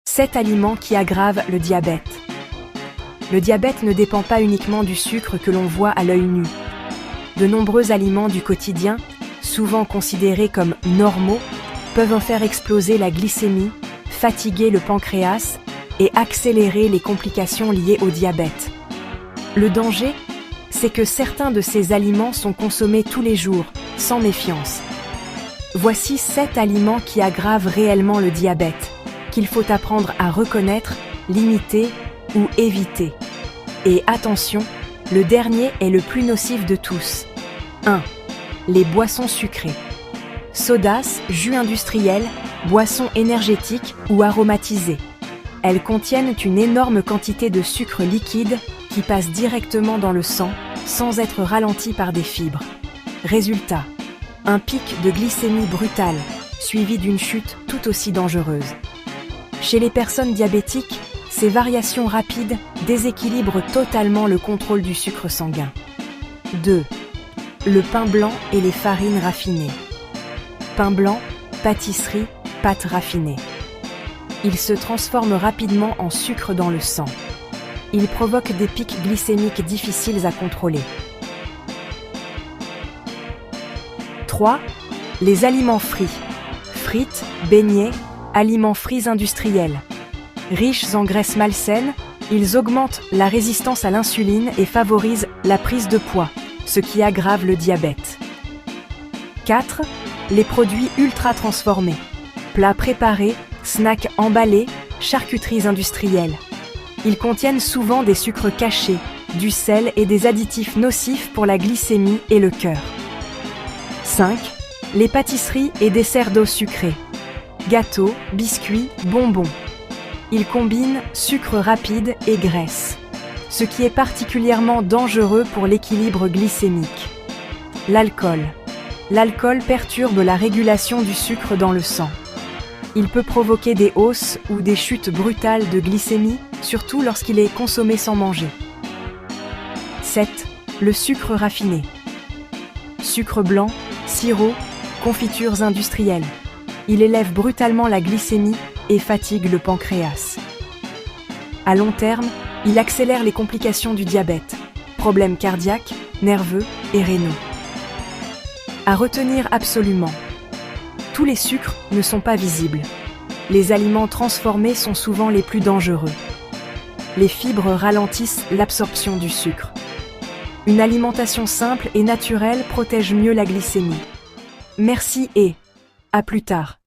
7 aliments qui aggravent le diabète. Le diabète ne dépend pas uniquement du sucre que l'on voit à l'œil nu. De nombreux aliments du quotidien, souvent considérés comme normaux, peuvent en faire exploser la glycémie, fatiguer le pancréas et accélérer les complications liées au diabète. Le danger, c'est que certains de ces aliments sont consommés tous les jours, sans méfiance. Voici 7 aliments qui aggravent réellement le diabète, qu'il faut apprendre à reconnaître, limiter ou éviter. Et attention, le dernier est le plus nocif de tous. 1. Les boissons sucrées. Sodas, jus industriels, boissons énergétiques ou aromatisées. Elles contiennent une énorme quantité de sucre liquide qui passe directement dans le sang sans être ralenti par des fibres. Résultat, un pic de glycémie brutale, suivi d'une chute tout aussi dangereuse. Chez les personnes diabétiques, ces variations rapides déséquilibrent totalement le contrôle du sucre sanguin. 2. Le pain blanc et les farines raffinées. Pain blanc, pâtisserie, pâtes raffinées. Ils se transforment rapidement en sucre dans le sang. Ils provoquent des pics glycémiques difficiles à contrôler. 3. Les aliments frits. Frites, beignets, aliments frits industriels. Riches en graisses malsaines, ils augmentent la résistance à l'insuline et favorisent la prise de poids, ce qui aggrave le diabète. 4. Les produits ultra transformés. Plats préparés, snacks emballés, charcuteries industrielles. Ils contiennent souvent des sucres cachés, du sel et des additifs nocifs pour la glycémie et le cœur. 5. Les pâtisseries et desserts d'eau sucrée. Gâteaux, biscuits, bonbons. Ils combinent sucre rapide et graisse, ce qui est particulièrement dangereux pour l'équilibre glycémique. L'alcool. L'alcool perturbe la régulation du sucre dans le sang. Il peut provoquer des hausses ou des chutes brutales de glycémie, surtout lorsqu'il est consommé sans manger. 7. Le sucre raffiné. Sucre blanc, sirop, confitures industrielles. Il élève brutalement la glycémie et fatigue le pancréas. À long terme, il accélère les complications du diabète, problèmes cardiaques, nerveux et rénaux. À retenir absolument. Tous les sucres ne sont pas visibles. Les aliments transformés sont souvent les plus dangereux. Les fibres ralentissent l'absorption du sucre. Une alimentation simple et naturelle protège mieux la glycémie. Merci et à plus tard.